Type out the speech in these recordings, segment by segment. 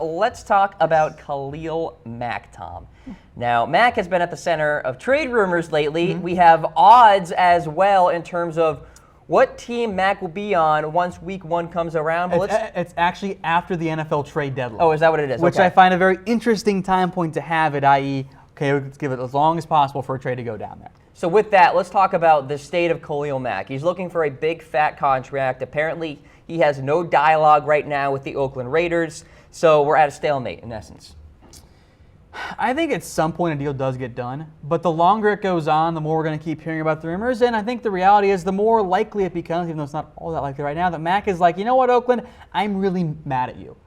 Let's talk about Khalil Mack, Tom. Now, Mack has been at the center of trade rumors lately. We have odds as well in terms of what team Mack will be on once week 1 comes around. But it's actually after the NFL trade deadline. Oh, is that what it is? Which I find a very interesting time point to have it, i.e., okay, let's give it as long as possible for a trade to go down there. So with that, let's talk about the state of Khalil Mack. He's looking for a big, fat contract. Apparently, he has no dialogue right now with the Oakland Raiders, so we're at a stalemate in essence. I think at some point a deal does get done, but the longer it goes on, the more we're going to keep hearing about the rumors, and I think the reality is the more likely it becomes, even though it's not all that likely right now, that Mack is like, you know what, Oakland, I'm really mad at you.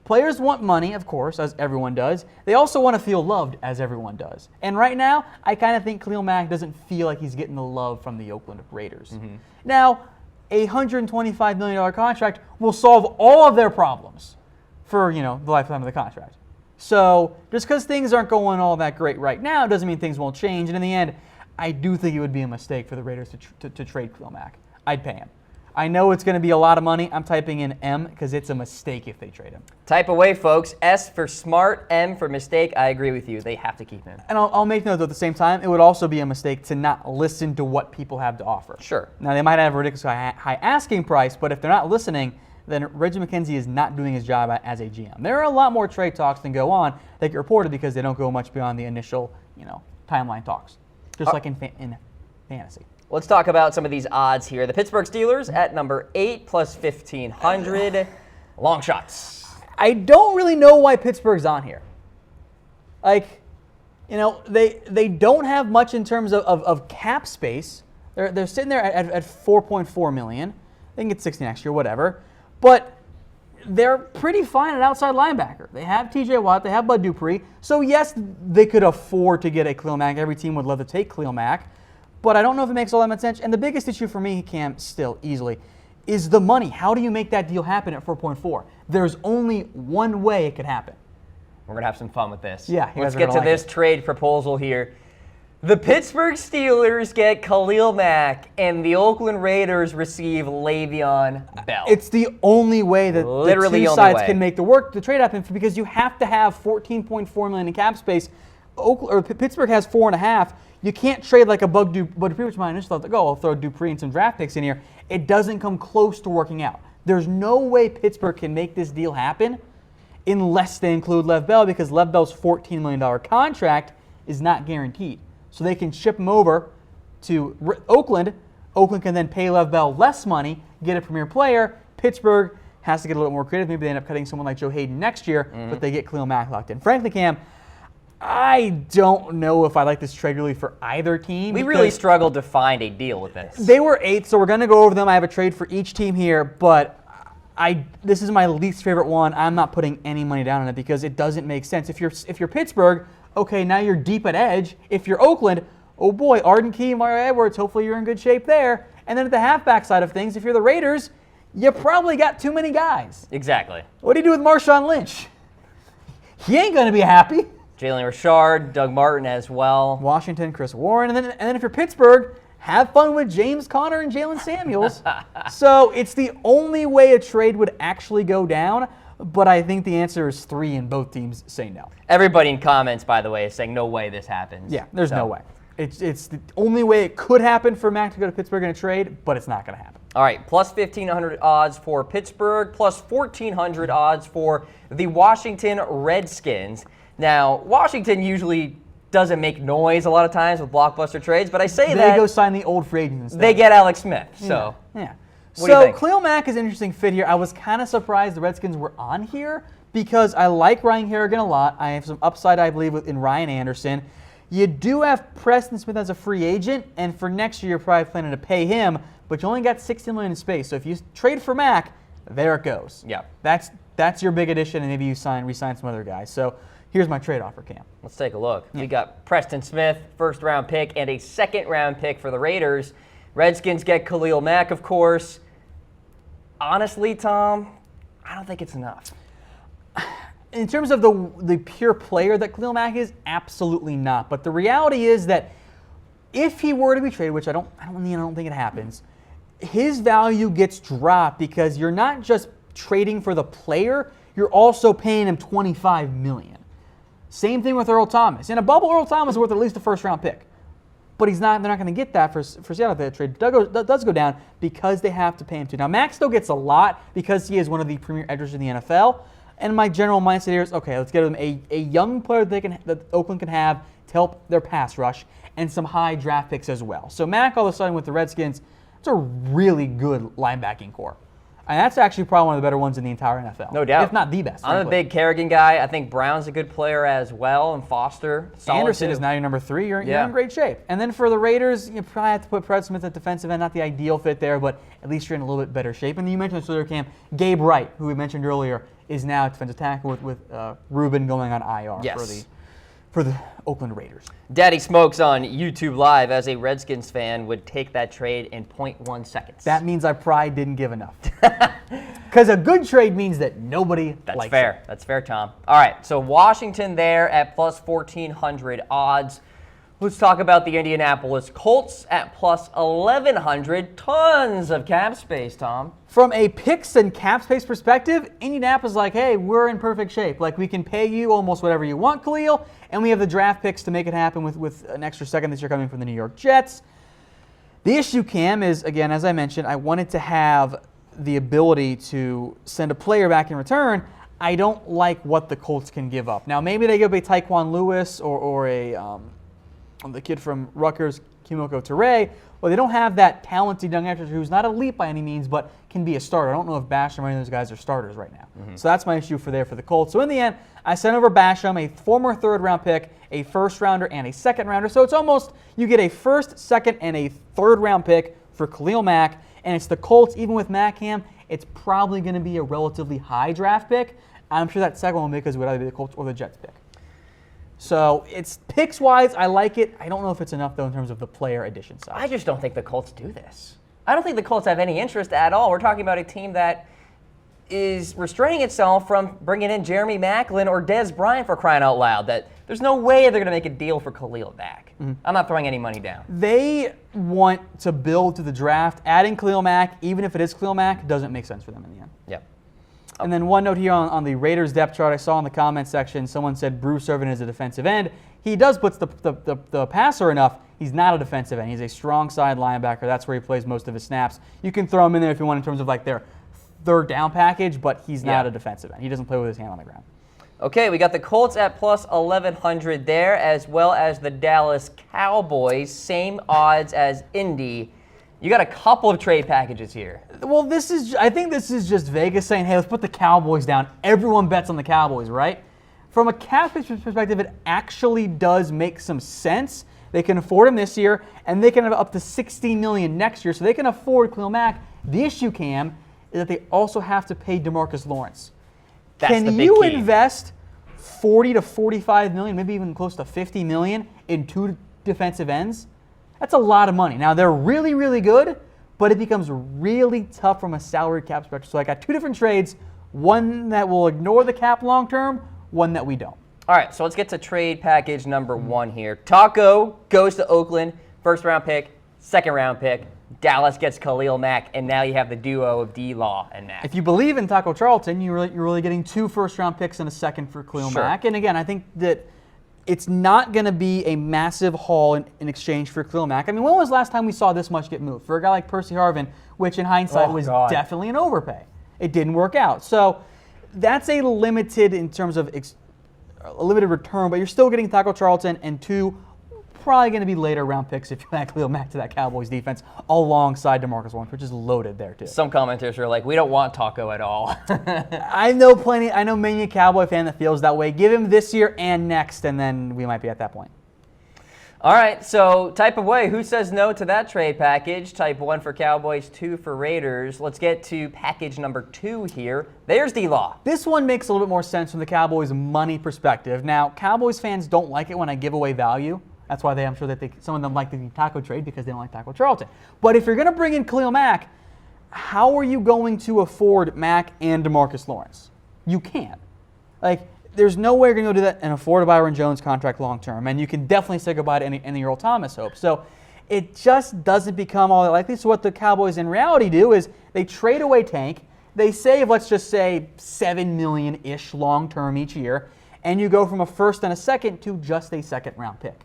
Players want money, of course, as everyone does. They also want to feel loved, as everyone does. And right now, I kind of think Khalil Mack doesn't feel like he's getting the love from the Oakland Raiders. Now, a $125 million contract will solve all of their problems for, the lifetime of the contract. So just because things aren't going all that great right now doesn't mean things won't change. And in the end, I do think it would be a mistake for the Raiders to trade Khalil Mack. I'd pay him. I know it's going to be a lot of money. I'm typing in M because it's a mistake if they trade him. Type away, folks. S for smart, M for mistake. I agree with you. They have to keep him. And I'll make note, though, at the same time, it would also be a mistake to not listen to what people have to offer. Sure. Now, they might have a ridiculously high asking price, but if they're not listening, then Reggie McKenzie is not doing his job as a GM. There are a lot more trade talks than go on that get reported because they don't go much beyond the initial, timeline talks, just like in fantasy. Let's talk about some of these odds here. The Pittsburgh Steelers at number 8 plus 1,500. Long shots. I don't really know why Pittsburgh's on here. They don't have much in terms of cap space. They're sitting there at $4.4 million. They can get 60 next year, whatever. But they're pretty fine at outside linebacker. They have TJ Watt. They have Bud Dupree. So, yes, they could afford to get a Khalil Mack. Every team would love to take Khalil Mack. But I don't know if it makes all that much sense. And the biggest issue for me, Cam, still easily, is the money. How do you make that deal happen at 4.4? There's only one way it could happen. We're going to have some fun with this. Yeah. Let's get to this trade proposal here. The Pittsburgh Steelers get Khalil Mack, and the Oakland Raiders receive Le'Veon Bell. It's the only way that literally the two sides can make the trade happen, because you have to have $14.4 million in cap space. Pittsburgh has $4.5 million. You can't trade like a Bud Dupree, which my initial thought, like, I'll throw Dupree and some draft picks in here. It doesn't come close to working out. There's no way Pittsburgh can make this deal happen unless they include Lev Bell, because Lev Bell's $14 million contract is not guaranteed. So they can ship him over to Oakland. Oakland can then pay Lev Bell less money, get a premier player. Pittsburgh has to get a little more creative. Maybe they end up cutting someone like Joe Hayden next year, but they get Khalil Mack locked in. Frankly, Cam, I don't know if I like this trade really for either team. We really struggled to find a deal with this. They were 8, so we're going to go over them. I have a trade for each team here, but this is my least favorite one. I'm not putting any money down on it because it doesn't make sense. If you're Pittsburgh, okay, now you're deep at edge. If you're Oakland, oh boy, Arden Key, Mario Edwards, hopefully you're in good shape there. And then at the halfback side of things, if you're the Raiders, you probably got too many guys. Exactly. What do you do with Marshawn Lynch? He ain't going to be happy. Jalen Richard, Doug Martin as well. Washington, Chris Warren. And then if you're Pittsburgh, have fun with James Conner and Jalen Samuels. So it's the only way a trade would actually go down, but I think the answer is 3 and both teams say no. Everybody in comments, by the way, is saying no way this happens. Yeah, there's no way. It's the only way it could happen for Mack to go to Pittsburgh in a trade, but it's not going to happen. All right, plus 1,500 odds for Pittsburgh, plus 1,400 odds for the Washington Redskins. Now, Washington usually doesn't make noise a lot of times with blockbuster trades, but I say that they go sign the old free agents instead. They get Alex Smith. So, yeah. What do you think? Khalil Mack is an interesting fit here. I was kind of surprised the Redskins were on here because I like Ryan Kerrigan a lot. I have some upside, I believe, in Ryan Anderson. You do have Preston Smith as a free agent, and for next year you're probably planning to pay him, but you only got $60 million in space. So if you trade for Mack, there it goes. Yeah. That's your big addition, and maybe you re-sign some other guys. So here's my trade offer, Cam. Let's take a look. We got Preston Smith, first-round pick, and a second-round pick for the Raiders. Redskins get Khalil Mack, of course. Honestly, Tom, I don't think it's enough. In terms of the pure player that Khalil Mack is, absolutely not. But the reality is that if he were to be traded, which I don't think it happens, his value gets dropped because you're not just trading for the player, you're also paying him $25 million. Same thing with Earl Thomas. In a bubble, Earl Thomas is worth at least a first-round pick. But they're not going to get that for Seattle if that trade does go down because they have to pay him too. Now, Mack still gets a lot because he is one of the premier edgers in the NFL. And my general mindset here is, okay, let's get them a young player that Oakland can have to help their pass rush and some high draft picks as well. So Mack, all of a sudden, with the Redskins, it's a really good linebacking core. And that's actually probably one of the better ones in the entire NFL. No doubt. If not the best. I'm a big Kerrigan guy. I think Brown's a good player as well, and Foster. Anderson is now your number 3. You're in great shape. And then for the Raiders, you probably have to put Fred Smith at defensive end. Not the ideal fit there, but at least you're in a little bit better shape. And you mentioned the Steeler camp. Gabe Wright, who we mentioned earlier, is now a defensive tackle with Rubin going on IR for the Oakland Raiders. Daddy Smokes on YouTube Live, as a Redskins fan, would take that trade in 0.1 seconds. That means I probably didn't give enough. Because a good trade means that nobody likes it. That's fair, Tom. All right, so Washington there at plus 1,400 odds. Let's talk about the Indianapolis Colts at plus 1,100. Tons of cap space, Tom. From a picks and cap space perspective, Indianapolis is like, hey, we're in perfect shape. Like, we can pay you almost whatever you want, Khalil, and we have the draft picks to make it happen with an extra second this year coming from the New York Jets. The issue, Cam, is, again, as I mentioned, I wanted to have the ability to send a player back in return. I don't like what the Colts can give up. Now, maybe they give up a Tyquan Lewis or the kid from Rutgers, Kimoko Toure. Well, they don't have that talented young actor who's not elite by any means, but can be a starter. I don't know if Basham or any of those guys are starters right now. So that's my issue for the Colts. So in the end, I sent over Basham, a former third-round pick, a first-rounder, and a second-rounder. So it's almost, you get a first, second, and a third-round pick for Khalil Mack, and it's the Colts. Even with Mack, Cam, it's probably going to be a relatively high draft pick. I'm sure that second one will be because it would either be the Colts or the Jets pick. So it's picks-wise, I like it. I don't know if it's enough, though, in terms of the player addition side. I just don't think the Colts do this. I don't think the Colts have any interest at all. We're talking about a team that is restraining itself from bringing in Jeremy Maclin or Dez Bryant, for crying out loud. That there's no way they're going to make a deal for Khalil Mack. I'm not throwing any money down. They want to build to the draft. Adding Khalil Mack, even if it is Khalil Mack, doesn't make sense for them in the end. Yep. And then one note here on the Raiders depth chart, I saw in the comment section, someone said Bruce Irvin is a defensive end. He does blitz the passer enough. He's not a defensive end. He's a strong side linebacker. That's where he plays most of his snaps. You can throw him in there if you want in terms of like their third down package, but he's not a defensive end. He doesn't play with his hand on the ground. Okay, we got the Colts at plus 1,100 there, as well as the Dallas Cowboys. Same odds as Indy. You got a couple of trade packages here. Well, I think this is just Vegas saying, hey, let's put the Cowboys down. Everyone bets on the Cowboys, right? From a cap perspective, it actually does make some sense. They can afford him this year, and they can have up to $60 million next year, so they can afford Khalil Mack. The issue, Cam, is that they also have to pay DeMarcus Lawrence. Can you invest $40 to $45 million, maybe even close to $50 million in 2 defensive ends? That's a lot of money. Now, they're really, really good, but it becomes really tough from a salary cap perspective. So I got 2 different trades, one that will ignore the cap long term, one that we don't. All right, so let's get to trade package number 1 here. Taco goes to Oakland, first-round pick, second-round pick. Dallas gets Khalil Mack, and now you have the duo of D-Law and Mack. If you believe in Taco Charlton, you're really getting 2 first-round picks and a second for Khalil Mack. And again, I think that it's not going to be a massive haul in exchange for Khalil Mack. I mean, when was the last time we saw this much get moved? For a guy like Percy Harvin, which in hindsight was definitely an overpay. It didn't work out. So that's a limited in terms of a limited return, but you're still getting Taco Charlton and 2 probably going to be later round picks if you add Khalil Mack to that Cowboys defense alongside DeMarcus Lawrence, which is loaded there too. Some commenters are like, we don't want Taco at all. I know many a Cowboy fan that feels that way. Give him this year and next, and then we might be at that point. All right, so type of way. Who says no to that trade package? Type 1 for Cowboys, 2 for Raiders. Let's get to package number 2 here. There's D-Law. This one makes a little bit more sense from the Cowboys' money perspective. Now, Cowboys fans don't like it when I give away value. That's why I'm sure that some of them like the Taco trade because they don't like Taco Charlton. But if you're going to bring in Khalil Mack, how are you going to afford Mack and DeMarcus Lawrence? You can't. There's no way you're going to go do that and afford a Byron Jones contract long term. And you can definitely say goodbye to any Earl Thomas hope. So it just doesn't become all that likely. So what the Cowboys in reality do is they trade away Tank. they save, let's just say, $7 million-ish long-term each year, and you go from a first and a second to just a second-round pick.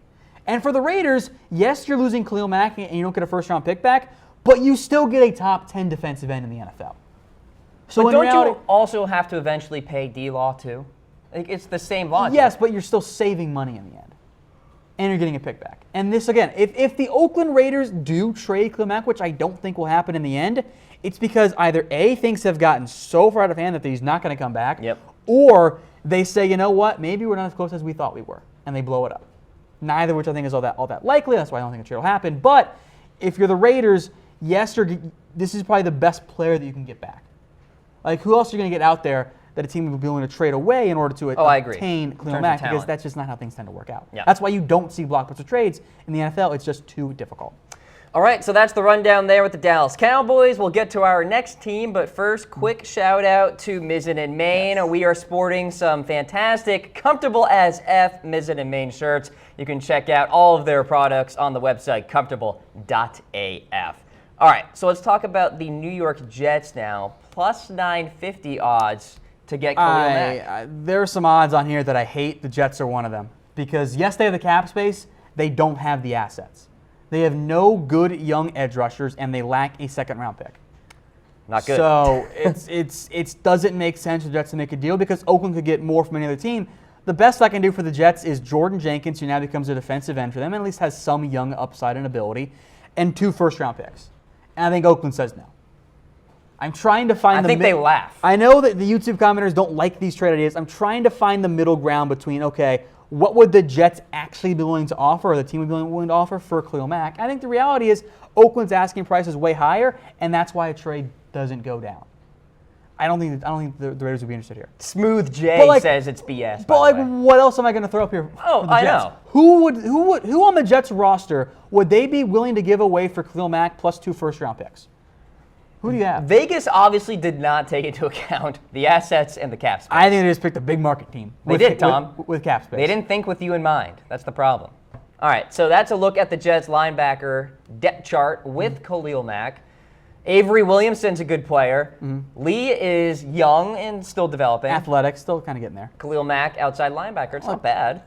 And for the Raiders, yes, you're losing Khalil Mack and you don't get a first-round pick back, but you still get a top 10 defensive end in the NFL. So but don't reality, you also have to eventually pay D-Law too? Like, it's the same logic. yes, but you're still saving money in the end. And you're getting a pick back. And this, again, if the Oakland Raiders do trade Khalil Mack, which I don't think will happen in the end, it's because either A, things have gotten so far out of hand that he's not going to come back, or they say, you know what, maybe we're not as close as we thought we were, and they blow it up. Neither of which I think is all that likely. That's why I don't think a trade will happen. But if you're the Raiders, yes, this is probably the best player that you can get back. Like, who else are you going to get out there that a team would be willing to trade away in order to obtain Khalil Mack? Because that's just not how things tend to work out. Yeah. That's why you don't see blockbuster trades in the NFL. It's just too difficult. All right, so that's the rundown there with the Dallas Cowboys. We'll get to our next team, but first, quick shout out to Mizzen and Main. Yes. We are sporting some fantastic, comfortable as F Mizzen and Main shirts. You can check out all of their products on the website, comfortable.af. All right, so let's talk about the New York Jets now. Plus 950 odds to get Khalil Mack. There are some odds on here that I hate. The Jets are one of them. Because, yes, they have the cap space. They don't have the assets. They have no good young edge rushers, and they lack a second-round pick. Not good. So it doesn't make sense for the Jets to make a deal because Oakland could get more from any other team. The best I can do for the Jets is Jordan Jenkins, who now becomes a defensive end for them, and at least has some young upside and ability, and 2 first-round picks. And I think Oakland says no. I'm trying to find I think they laugh. I know that the YouTube commenters don't like these trade ideas. I'm trying to find the middle ground between, okay, what would the Jets actually be willing to offer, or the team would be willing to offer for Khalil Mack? I think the reality is Oakland's asking price is way higher, and that's why a trade doesn't go down. I don't think the Raiders would be interested here. Smooth J says it's BS. But what else am I going to throw up here? Oh, I know. Who on the Jets roster would they be willing to give away for Khalil Mack plus 2 first-round picks? Who do you have? Vegas obviously did not take into account the assets and the cap space. I think they just picked a big market team. They did, Tom. With cap space. They didn't think with you in mind. That's the problem. All right, so that's a look at the Jets linebacker depth chart with Khalil Mack. Avery Williamson's a good player. Lee is young and still developing. Athletic, still kind of getting there. Khalil Mack, outside linebacker. It's not bad.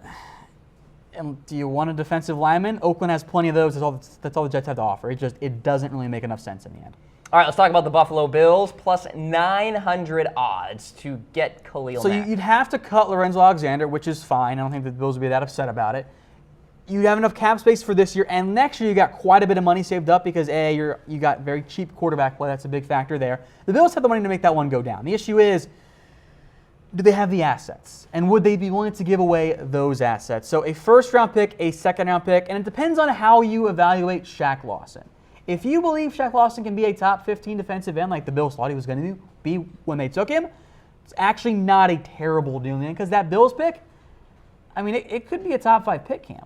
And do you want a defensive lineman? Oakland has plenty of those. That's all the Jets have to offer. It doesn't really make enough sense in the end. All right, let's talk about the Buffalo Bills. Plus 900 odds to get Khalil Mack. So you'd have to cut Lorenzo Alexander, which is fine. I don't think the Bills would be that upset about it. You have enough cap space for this year, and next year you got quite a bit of money saved up because you got very cheap quarterback play. That's a big factor there. The Bills have the money to make that one go down. The issue is, do they have the assets? And would they be willing to give away those assets? So a first-round pick, a second-round pick, and it depends on how you evaluate Shaq Lawson. If you believe Shaq Lawson can be a top 15 defensive end like the Bills thought he was going to be when they took him, it's actually not a terrible deal in the end because that Bills pick, I mean, it could be a top 5 pick, Cam.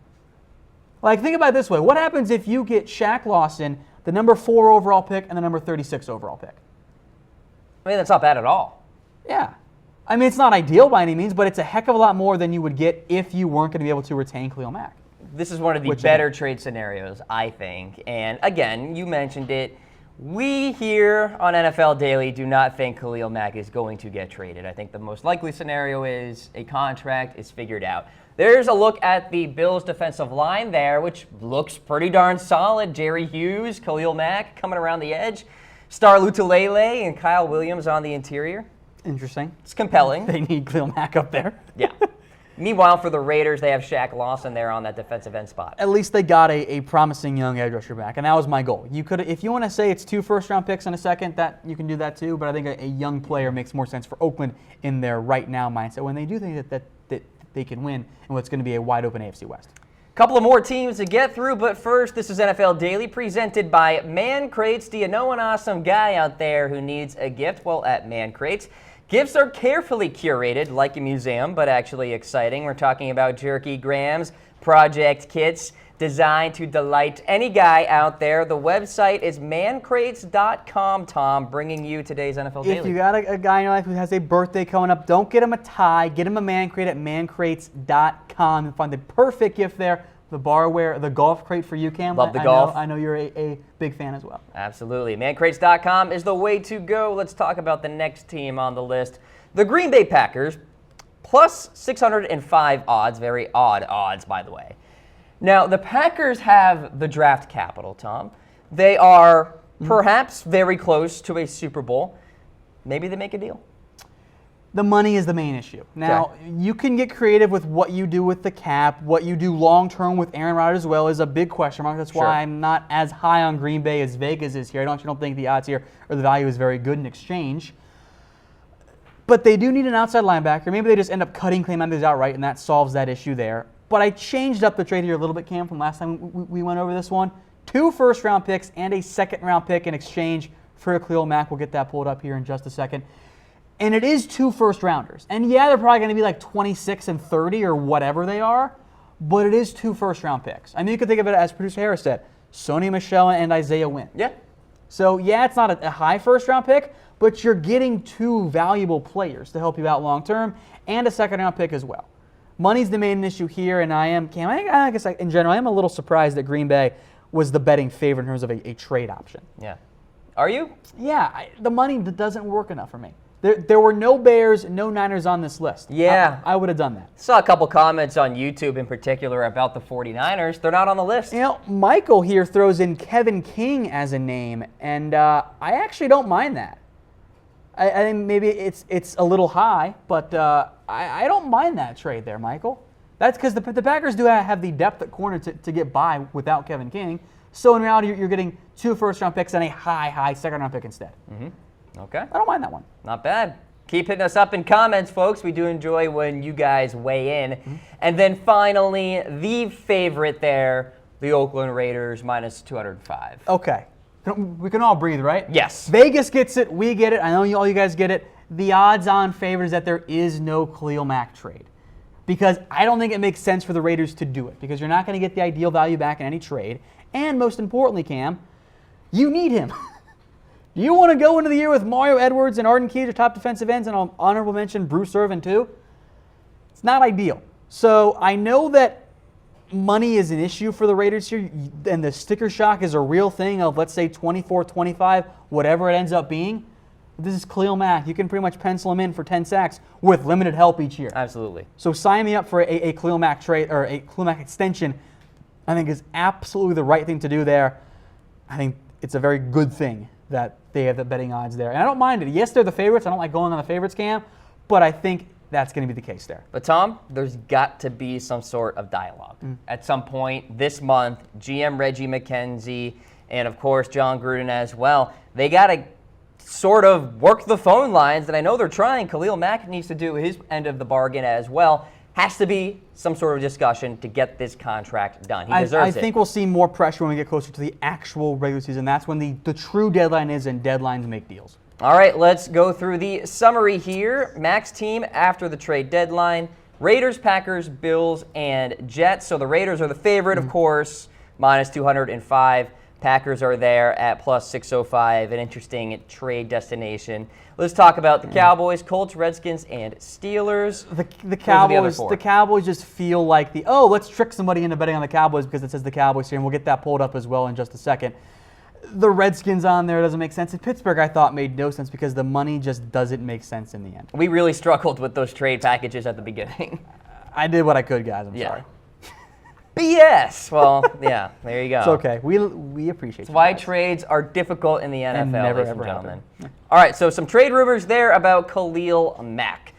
Like, think about it this way. What happens if you get Shaq Lawson, the number 4 overall pick, and the number 36 overall pick? I mean, that's not bad at all. Yeah. I mean, it's not ideal by any means, but it's a heck of a lot more than you would get if you weren't going to be able to retain Khalil Mack. This is one of the better trade scenarios, I think. And again, you mentioned it. We here on NFL Daily do not think Khalil Mack is going to get traded. I think the most likely scenario is a contract is figured out. There's a look at the Bills' defensive line there, which looks pretty darn solid. Jerry Hughes, Khalil Mack coming around the edge. Star Lutulele and Kyle Williams on the interior. Interesting. It's compelling. They need Khalil Mack up there. Yeah. Meanwhile, for the Raiders, they have Shaq Lawson there on that defensive end spot. At least they got a promising young edge rusher back, and that was my goal. You could, if you want to say it's 2 first-round picks in a second, that you can do that too. But I think a young player makes more sense for Oakland in their right now mindset when they do think that they can win in what's going to be a wide open AFC West. Couple of more teams to get through, but first, this is NFL Daily presented by Man Crates. Do you know an awesome guy out there who needs a gift? Well, at Man Crates, gifts are carefully curated, like a museum, but actually exciting. We're talking about jerky grams, project kits, designed to delight any guy out there. The website is mancrates.com, Tom, bringing you today's NFL Daily. If you got a guy in your life who has a birthday coming up, don't get him a tie. Get him a man crate at mancrates.com and find the perfect gift there. the barware, the golf crate for you, Cam. Love the golf. I know you're a big fan as well. Absolutely. Mancrates.com is the way to go. Let's talk about the next team on the list. The Green Bay Packers, plus 605 odds. Very odd odds, by the way. Now, the Packers have the draft capital, Tom. They are perhaps very close to a Super Bowl. Maybe they make a deal. The money is the main issue. Now, you can get creative with what you do with the cap. What you do long-term with Aaron Rodgers as well is a big question mark. That's why I'm not as high on Green Bay as Vegas is here. I don't think the odds here or the value is very good in exchange. But they do need an outside linebacker. Maybe they just end up cutting Clay Matthews outright, and that solves that issue there. But I changed up the trade here a little bit, Cam, from last time we went over this one. 2 first-round picks and a second-round pick in exchange for Khalil Mack. We'll get that pulled up here in just a second. And it is 2 first-rounders. And yeah, they're probably going to be like 26 and 30 or whatever they are, but it is 2 first-round picks. I mean, you could think of it as producer Harris said, Sony Michel and Isaiah Wynn. Yeah. So yeah, it's not a high first-round pick, but you're getting 2 valuable players to help you out long-term and a second-round pick as well. Money's the main issue here, and I guess in general, I am a little surprised that Green Bay was the betting favorite in terms of a trade option. Yeah. Are you? Yeah, the money doesn't work enough for me. There were no Bears, no Niners on this list. Yeah. I would have done that. Saw a couple comments on YouTube in particular about the 49ers. They're not on the list. You know, Michael here throws in Kevin King as a name, and I actually don't mind that. I think maybe it's a little high, but I don't mind that trade there, Michael. That's because the Packers do have the depth at corner to get by without Kevin King. So in reality, you're getting 2 first-round picks and a high second-round pick instead. Mm-hmm. Okay. I don't mind that one. Not bad. Keep hitting us up in comments, folks. We do enjoy when you guys weigh in. Mm-hmm. And then finally, the favorite there, the Oakland Raiders, minus 205. Okay. We can all breathe, right? Yes. Vegas gets it. We get it. I know all you guys get it. The odds-on favorite is that there is no Khalil Mack trade. Because I don't think it makes sense for the Raiders to do it. Because you're not going to get the ideal value back in any trade. And most importantly, Cam, you need him. Do you want to go into the year with Mario Edwards and Arden Key, your top defensive ends, and I'll honorable mention Bruce Irvin too? It's not ideal. So I know that money is an issue for the Raiders here, and the sticker shock is a real thing of, let's say, 24, 25, whatever it ends up being. This is Khalil Mack. You can pretty much pencil him in for 10 sacks with limited help each year. Absolutely. So sign me up for a Khalil Mack trade or a Khalil Mack extension. I think is absolutely the right thing to do there. I think it's a very good thing that they have the betting odds there. And I don't mind it. Yes, they're the favorites. I don't like going on the favorites, Cam, but I think that's going to be the case there. But Tom, there's got to be some sort of dialogue. At some point this month, GM Reggie McKenzie and, of course, John Gruden as well, they got to sort of work the phone lines, and I know they're trying. Khalil Mack needs to do his end of the bargain as well. Has to be some sort of discussion to get this contract done. He deserves it. I think we'll see more pressure when we get closer to the actual regular season. That's when the true deadline is, and deadlines make deals. All right, let's go through the summary here. Mack's team after the trade deadline: Raiders, Packers, Bills, and Jets. So the Raiders are the favorite, of course, minus 205. Packers are there at plus 605, an interesting trade destination. Let's talk about the Cowboys, Colts, Redskins, and Steelers. The Cowboys just feel like let's trick somebody into betting on the Cowboys because it says the Cowboys here, and we'll get that pulled up as well in just a second. The Redskins on there doesn't make sense. And Pittsburgh, I thought, made no sense because the money just doesn't make sense in the end. We really struggled with those trade packages at the beginning. I did what I could, guys. I'm sorry. BS. Well, yeah, there you go. It's okay. We appreciate it. That's why trades are difficult in the NFL, and never, ladies and ever gentlemen. happen. All right, so some trade rumors there about Khalil Mack.